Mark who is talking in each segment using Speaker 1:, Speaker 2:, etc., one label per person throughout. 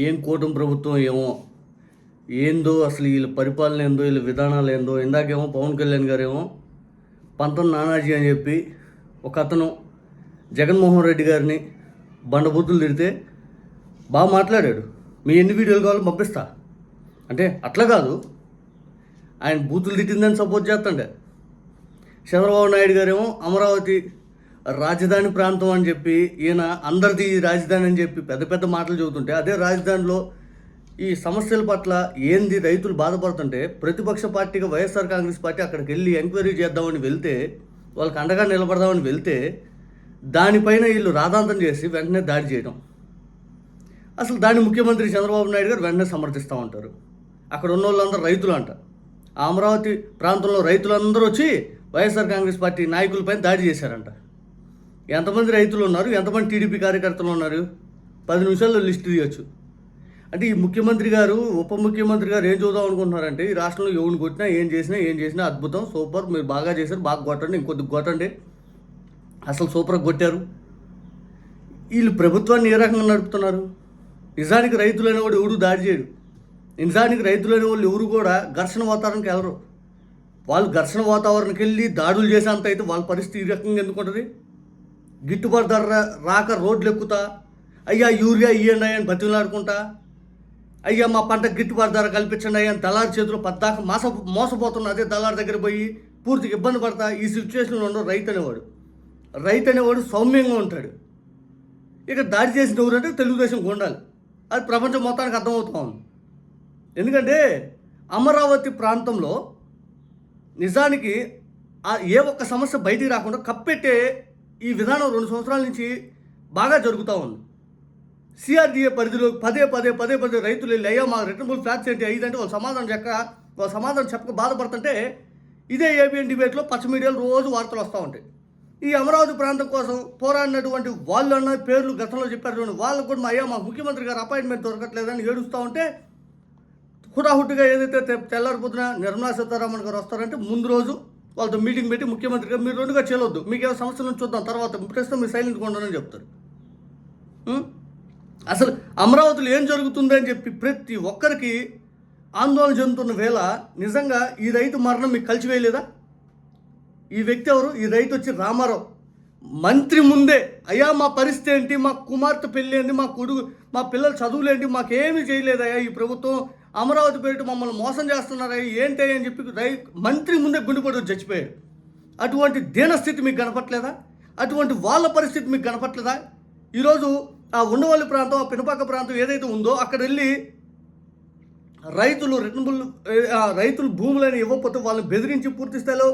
Speaker 1: ఏం కూటమి ప్రభుత్వం ఏమో, ఏందో అసలు వీళ్ళ పరిపాలన ఏందో, వీళ్ళ విధానాలు ఏందో. ఇందాకేమో పవన్ కళ్యాణ్ గారేమో పంతం నానాజీ అని చెప్పి ఒక అతను జగన్మోహన్ రెడ్డి గారిని బండబూతులు తిడితే బాగా మాట్లాడాడు. మీ ఎన్ని వీడియోలు కావాలో పంపిస్తా అంటే అట్లా కాదు, ఆయన బూతులు తిట్టిందని సపోర్ట్ చేస్తాండే. చంద్రబాబు నాయుడు గారేమో అమరావతి రాజధాని ప్రాంతం అని చెప్పి, ఈయన అందరిది రాజధాని అని చెప్పి పెద్ద పెద్ద మాటలు చెబుతుంటే, అదే రాజధానిలో ఈ సమస్యల పట్ల ఏంది రైతులు బాధపడుతుంటే ప్రతిపక్ష పార్టీగా వైఎస్ఆర్ కాంగ్రెస్ పార్టీ అక్కడికి వెళ్ళి ఎంక్వైరీ చేద్దామని వెళ్తే, వాళ్ళకి అండగా నిలబడదామని వెళ్తే, దానిపైన వీళ్ళు రాద్ధాంతం చేసి వెంటనే దాడి చేయడం. అసలు దాన్ని ముఖ్యమంత్రి చంద్రబాబు నాయుడు గారు వెంటనే సమర్థిస్తూ ఉంటారు. అక్కడ ఉన్న వాళ్ళందరూ రైతులు అంట. ఆ అమరావతి ప్రాంతంలో రైతులందరూ వచ్చి వైఎస్ఆర్ కాంగ్రెస్ పార్టీ నాయకులపైన దాడి చేశారంట. ఎంతమంది రైతులు ఉన్నారు, ఎంతమంది టీడీపీ కార్యకర్తలు ఉన్నారు, 10 నిమిషాల్లో లిస్ట్ తీయచ్చు. అంటే ఈ ముఖ్యమంత్రి గారు, ఉప ముఖ్యమంత్రి గారు ఏం చూద్దాం అనుకుంటున్నారంటే, ఈ రాష్ట్రంలో ఎవరిని కొట్టినా ఏం చేసినా అద్భుతం, సూపర్, మీరు బాగా చేశారు, బాగా కొట్టండి, ఇంకొద్ది కొట్టండి, అసలు సూపర్గా కొట్టారు. వీళ్ళు ప్రభుత్వాన్ని ఏ రకంగా నడుపుతున్నారు? నిజానికి రైతులైన వాడు ఎవడు దాడి చేయడు. నిజానికి రైతులైన వాళ్ళు ఎవరు కూడా ఘర్షణ వాతావరణానికి వెళ్ళరు. వాళ్ళు ఘర్షణ వాతావరణానికి వెళ్ళి దాడులు చేసేంత అయితే వాళ్ళ పరిస్థితి ఈ రకంగా ఎందుకు ఉంటుంది? గిట్టుబాటు ధర రాక రోడ్లు ఎక్కుతా, అయ్యా యూరియా ఇవ్వండి అని బతిలాడుకుంటా, అయ్యా మా పంట గిట్టుబాటు ధర కల్పించండి అయ్యా అని దళారి చేతిలో పద్దాక మోసపోతున్న అదే దళారి దగ్గర పోయి పూర్తిగా ఇబ్బంది పడతా. ఈ సిచ్యువేషన్లో ఉండవు రైతు అనేవాడు సౌమ్యంగా ఉంటాడు. ఇక దాడి చేసిన ఎవరంటే తెలుగుదేశం ఉండాలి. అది ప్రపంచం మొత్తానికి అర్థమవుతా ఉంది. ఎందుకంటే అమరావతి ప్రాంతంలో నిజానికి ఏ ఒక్క సమస్య బయటికి రాకుండా కప్పెట్టే ఈ విధానం 2 సంవత్సరాల నుంచి బాగా జరుగుతూ ఉంది. సిఆర్డీఏ పరిధిలో పదే రైతులు వెళ్ళి, అయ్యా మా రిటర్నబుల్ ఫ్లాట్స్ ఏంటి అయ్యిందంటే వాళ్ళు సమాధానం చెప్పక బాధపడుతుంటే, ఇదే ఏబిఎన్ డిబేట్లో పచ్చ మీడియాలో రోజు వార్తలు వస్తూ ఉంటాయి. ఈ అమరావతి ప్రాంతం కోసం పోరాడినటువంటి వాళ్ళు అన్న పేర్లు గతంలో చెప్పారు చూడండి, వాళ్ళకు కూడా అయ్యా మా ముఖ్యమంత్రి గారు అపాయింట్మెంట్ దొరకట్లేదని ఏడుస్తూ ఉంటే, హుటాహుట్టుగా ఏదైతే తెల్లారిపోతున్నా నిర్మలా సీతారామన్ గారు వస్తారంటే ముందు రోజు వాళ్ళతో మీటింగ్ పెట్టి, ముఖ్యమంత్రి గారు మీరు 2గా చేయవద్దు, మీకు ఏమైనా సమస్యల నుంచి చూద్దాం, తర్వాత ప్రస్తుతం మీరు సైలెంట్గా ఉండాలని చెప్తారు. అసలు అమరావతిలో ఏం జరుగుతుందని చెప్పి ప్రతి ఒక్కరికి ఆందోళన చెందుతున్న వేళ నిజంగా ఈ రైతు మరణం మీకు కలిసివేయలేదా? ఈ వ్యక్తి ఎవరు? ఈ రైతు వచ్చి రామారావు. మంత్రి ముందే అయ్యా మా పరిస్థితి ఏంటి, మా కుమార్తె పెళ్ళి ఏంటి, మా పిల్లల చదువులేంటి, మాకేమీ చేయలేదయ్యా ఈ ప్రభుత్వం, అమరావతి పేరిట మమ్మల్ని మోసం చేస్తున్నారయ్యా ఏంటి అని చెప్పి మంత్రి ముందే గుండెపడి వచ్చి చచ్చిపోయాడు. అటువంటి దీనస్థితి మీకు కనపట్లేదా? అటువంటి వాళ్ళ పరిస్థితి మీకు కనపట్లేదా? ఈరోజు ఆ ఉండవల్లి ప్రాంతం, ఆ పినపాక ప్రాంతం ఏదైతే ఉందో అక్కడ వెళ్ళి రైతులు భూములని ఇవ్వకపోతే వాళ్ళని బెదిరించి పూర్తి స్థాయిలో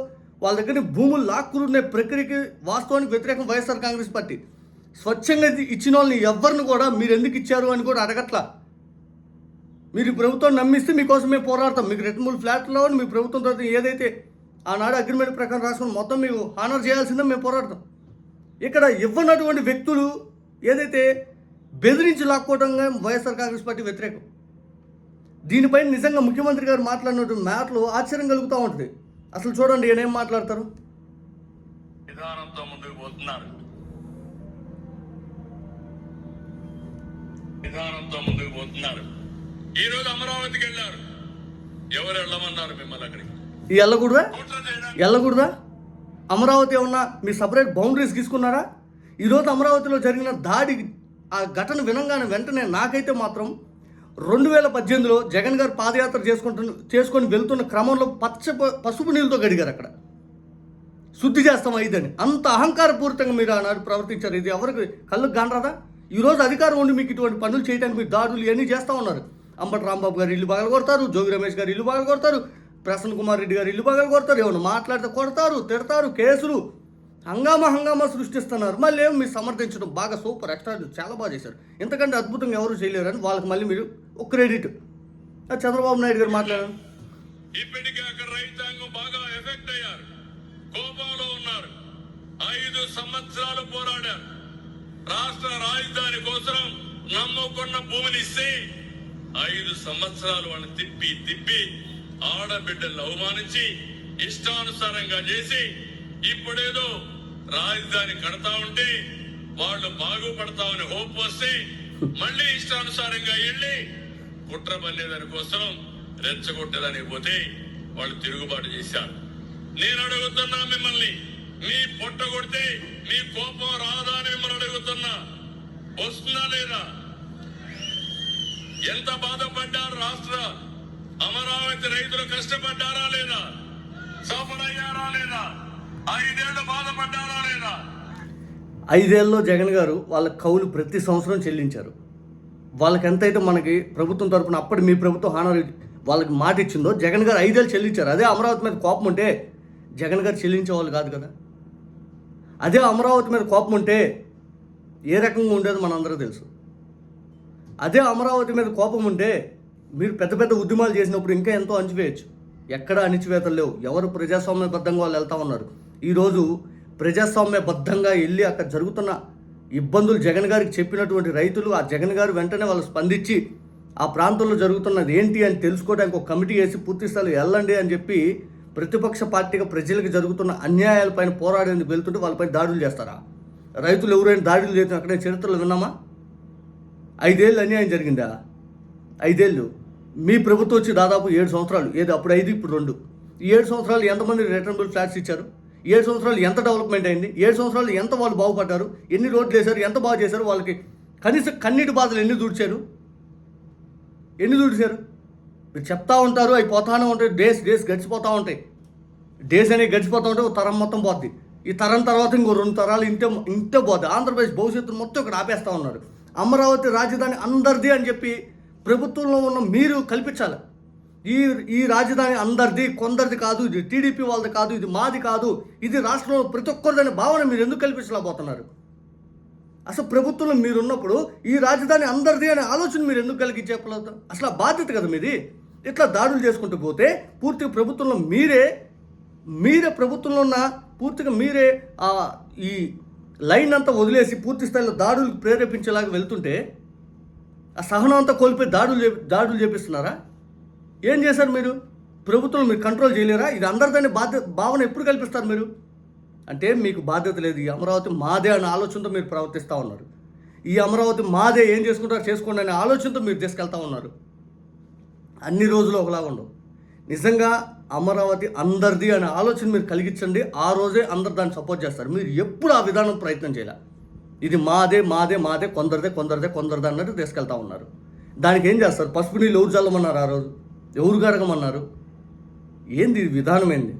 Speaker 1: వాళ్ళ దగ్గర భూములు లాక్కునే ప్రక్రియకి వాస్తవానికి వ్యతిరేకం వైఎస్ఆర్ కాంగ్రెస్ పార్టీ. స్వచ్ఛంగా ఇచ్చిన వాళ్ళని ఎవరిని కూడా మీరు ఎందుకు ఇచ్చారు అని కూడా అడగట్లా. మీరు ప్రభుత్వం నమ్మిస్తే మీకోసమే పోరాడతాం, మీకు రిటర్నబుల్ ఫ్లాట్లో మీ ప్రభుత్వం తర్వాత ఏదైతే ఆనాడు అగ్రిమెంట్ ప్రకారం రాసుకుని మొత్తం మీకు హానర్ చేయాల్సిందే మేము పోరాడతాం. ఇక్కడ ఇవ్వనటువంటి వ్యక్తులు ఏదైతే బెదిరించి లాక్కోవడంగా వైఎస్ఆర్ కాంగ్రెస్ పార్టీ వ్యతిరేకం. దీనిపైన నిజంగా ముఖ్యమంత్రి గారు మాట్లాడినటువంటి మాటలు ఆశ్చర్యం కలుగుతూ ఉంటుంది. అసలు చూడండి ఈయన ఏం మాట్లాడతారు.
Speaker 2: విధానంతో ముందుకు పోతున్నారు, ఈ రోజు అమరావతికి వెళ్ళారు. ఎవరు వెళ్ళమన్నారు మిమ్మల్ని అక్కడికి?
Speaker 1: వెళ్ళకూడదా? అమరావతి ఏమన్నా మీ సపరేట్ బౌండరీస్ తీసుకున్నారా? ఈరోజు అమరావతిలో జరిగిన దాడి, ఆ ఘటన వినంగానే వెంటనే నాకైతే మాత్రం 2018లో జగన్ గారు పాదయాత్ర చేసుకొని వెళ్తున్న క్రమంలో పసుపు నీళ్ళతో గడిగారు. అక్కడ శుద్ధి చేస్తాం అయిదని అంత అహంకారపూరితంగా మీరు ఆనాడు ప్రవర్తించారు. ఇది ఎవరికి కళ్ళకు గానరాదా? ఈరోజు అధికారం ఉండి మీకు ఇటువంటి పనులు చేయడానికి మీరు దాడులు ఇవన్నీ చేస్తూ ఉన్నారు. అంబటి రాంబాబు గారు ఇల్లు బాగా కొడతారు, జోగి రమేష్ గారు ఇల్లు బాగా కొడతారు, ప్రసన్న కుమార్ రెడ్డి గారు ఇల్లు బాగా కొడతారు, ఏమన్నా మాట్లాడితే కొడతారు, తిడతారు, కేసులు, హంగామా సృష్టిస్తున్నారు. మళ్ళీ ఏమో మీరు సమర్థించడం బాగా సూపర్, ఎక్స్ట్రా, చాలా బాగా చేశారు, ఇంతకంటే అద్భుతంగా ఎవరు చేయలేరని వాళ్ళకి మళ్ళీ మీరు ఒక క్రెడిట్. చంద్రబాబు నాయుడు గారు మాట్లాడారు.
Speaker 2: ఇప్పటికే అక్కడ రైతాంగం బాగా ఎఫెక్ట్ అయ్యారు, కోపంలో ఉన్నారు. 5 సంవత్సరాలు పోరాడారు. రాష్ట్ర రాజధాని కోసం నమ్ముకున్న భూమిని ఇస్తే 5 సంవత్సరాలు వాళ్ళని తిప్పి ఆడబిడ్డలను అవమానించి ఇష్టానుసారంగా చేసి ఇప్పుడేదో రాజధాని కడతా ఉంటే వాళ్ళు బాగుపడతామని హోప్ వస్తే మళ్ళీ ఇష్టానుసారంగా వెళ్ళి కుట్ర పన్నేదాని కోసం రెచ్చగొట్టేదానికి పోతే వాళ్ళు తిరుగుబాటు చేశారు. నేను అడుగుతున్నా మిమ్మల్ని, మీ పొట్ట కొడితే మీ కోపం రాదా అని మిమ్మల్ని అడుగుతున్నా. వస్తుందా లేదా? ఎంత బాధపడ్డారు? రాష్ట్ర అమరావతి రైతులు కష్టపడ్డారా లేదా? సఫర్ అయ్యారా లేదా? 5 ఏళ్ళు బాధపడ్డారా లేదా?
Speaker 1: 5 ఏళ్ళలో జగన్ గారు వాళ్ళ కౌలు ప్రతి సంవత్సరం చెల్లించారు. వాళ్ళకి ఎంతైతే మనకి ప్రభుత్వం తరపున అప్పటి మీ ప్రభుత్వం హానర్ వాళ్ళకి మాట ఇచ్చిందో జగన్ గారు 5 ఏళ్ళు చెల్లించారు. అదే అమరావతి మీద కోపం ఉంటే జగన్ గారు చెల్లించేవాళ్ళు కాదు కదా. అదే అమరావతి మీద కోపం ఉంటే ఏ రకంగా ఉండేది మనందరూ తెలుసు. అదే అమరావతి మీద కోపం ఉంటే మీరు పెద్ద పెద్ద ఉద్యమాలు చేసినప్పుడు ఇంకా ఎంతో అణిచివేయచ్చు. ఎక్కడ అణిచివేతలు లేవు. ఎవరు ప్రజాస్వామ్యబద్ధంగా వాళ్ళు వెళ్తూ ఉన్నారు. ఈరోజు ప్రజాస్వామ్యబద్ధంగా వెళ్ళి అక్కడ జరుగుతున్న ఇబ్బందులు జగన్ గారికి చెప్పినటువంటి రైతులు, ఆ జగన్ గారు వెంటనే వాళ్ళు స్పందించి ఆ ప్రాంతంలో జరుగుతున్నది ఏంటి అని తెలుసుకోవడానికి ఒక కమిటీ వేసి పూర్తి స్థాయిలో వెళ్ళండి అని చెప్పి ప్రతిపక్ష పార్టీగా ప్రజలకు జరుగుతున్న అన్యాయాలపైన పోరాడేందుకు వెళ్తుంటే వాళ్ళపైన దాడులు చేస్తారా? రైతులు ఎవరైనా దాడులు చేసిన అక్కడే చరిత్రలో విన్నామా? 5 ఏళ్ళు అన్యాయం జరిగిందా? 5 ఏళ్ళు మీ ప్రభుత్వం వచ్చి దాదాపు 7 సంవత్సరాలు. ఏది అప్పుడు 5 ఇప్పుడు 2. ఈ 7 సంవత్సరాలు ఎంతమంది రిటర్నబుల్ ఫ్లాట్స్ ఇచ్చారు? 7 సంవత్సరాలు ఎంత డెవలప్మెంట్ అయింది? 7 సంవత్సరాలు ఎంత వాళ్ళు బాగుపడ్డారు? ఎన్ని రోడ్లు వేశారు? ఎంత బాగు చేశారు? వాళ్ళకి కనీసం కన్నీటి బాధలు ఎన్ని దూడ్చారు? మీరు చెప్తా ఉంటారు, అవి పోతానే ఉంటాయి. డేస్ గడిచిపోతూ ఉంటాయి. డేస్ అనేవి గడిచిపోతూ ఉంటే ఒక తరం మొత్తం పోద్ది. ఈ తరం తర్వాత ఇంకో 2 తరాలు ఇంతే పోద్ది. ఆంధ్రప్రదేశ్ భవిష్యత్తు మొత్తం ఇక్కడ ఆపేస్తూ ఉన్నారు. అమరావతి రాజధాని అందరిది అని చెప్పి ప్రభుత్వంలో ఉన్న మీరు కల్పించాలి. ఈ రాజధాని అందరిది, కొందరిది కాదు, ఇది టీడీపీ వాళ్ళది కాదు, ఇది మాది కాదు, ఇది రాష్ట్రంలో ప్రతి ఒక్కరిదనే భావన మీరు ఎందుకు కల్పించలేకపోతున్నారు? అసలు ప్రభుత్వంలో మీరున్నప్పుడు ఈ రాజధాని అందరిది అనే ఆలోచన మీరు ఎందుకు కలిగించలేదు? అసలు ఆ బాధ్యత కదా మీది. ఇట్లా దాడులు చేసుకుంటూ పోతే పూర్తిగా ప్రభుత్వంలో మీరే ప్రభుత్వంలో ఉన్న పూర్తిగా మీరే ఈ లైన్ అంతా వదిలేసి పూర్తి స్థాయిలో దాడులకు ప్రేరేపించేలాగా వెళ్తుంటే ఆ సహనం అంతా కోల్పోయి దాడులు చేపిస్తున్నారా? ఏం చేశారు మీరు? ప్రభుత్వం మీరు కంట్రోల్ చేయలేరా? ఇది అందరిదాన్ని భావన ఎప్పుడు కల్పిస్తారు మీరు? అంటే మీకు బాధ్యత లేదు. ఈ అమరావతి మాదే అనే ఆలోచనతో మీరు ప్రవర్తిస్తూ ఉన్నారు. ఈ అమరావతి మాదే, ఏం చేసుకుంటారో చేసుకోండి అనే ఆలోచనతో మీరు తీసుకెళ్తా ఉన్నారు. అన్ని రోజులు ఒకలాగా ఉండవు. నిజంగా అమరావతి అందరిది అనే ఆలోచన మీరు కలిగించండి. ఆ రోజే అందరు దాన్ని సపోర్ట్ చేస్తారు. మీరు ఎప్పుడు ఆ విధానం ప్రయత్నం చేయాలి. ఇది మాదే, కొందరిదే అన్నట్టు తీసుకెళ్తా ఉన్నారు. దానికి ఏం చేస్తారు? పసుపు నీళ్ళు ఎవరు చల్లమన్నారు? ఆ రోజు ఎవరు గరగమన్నారు? ఏంది విధానం? ఏంది?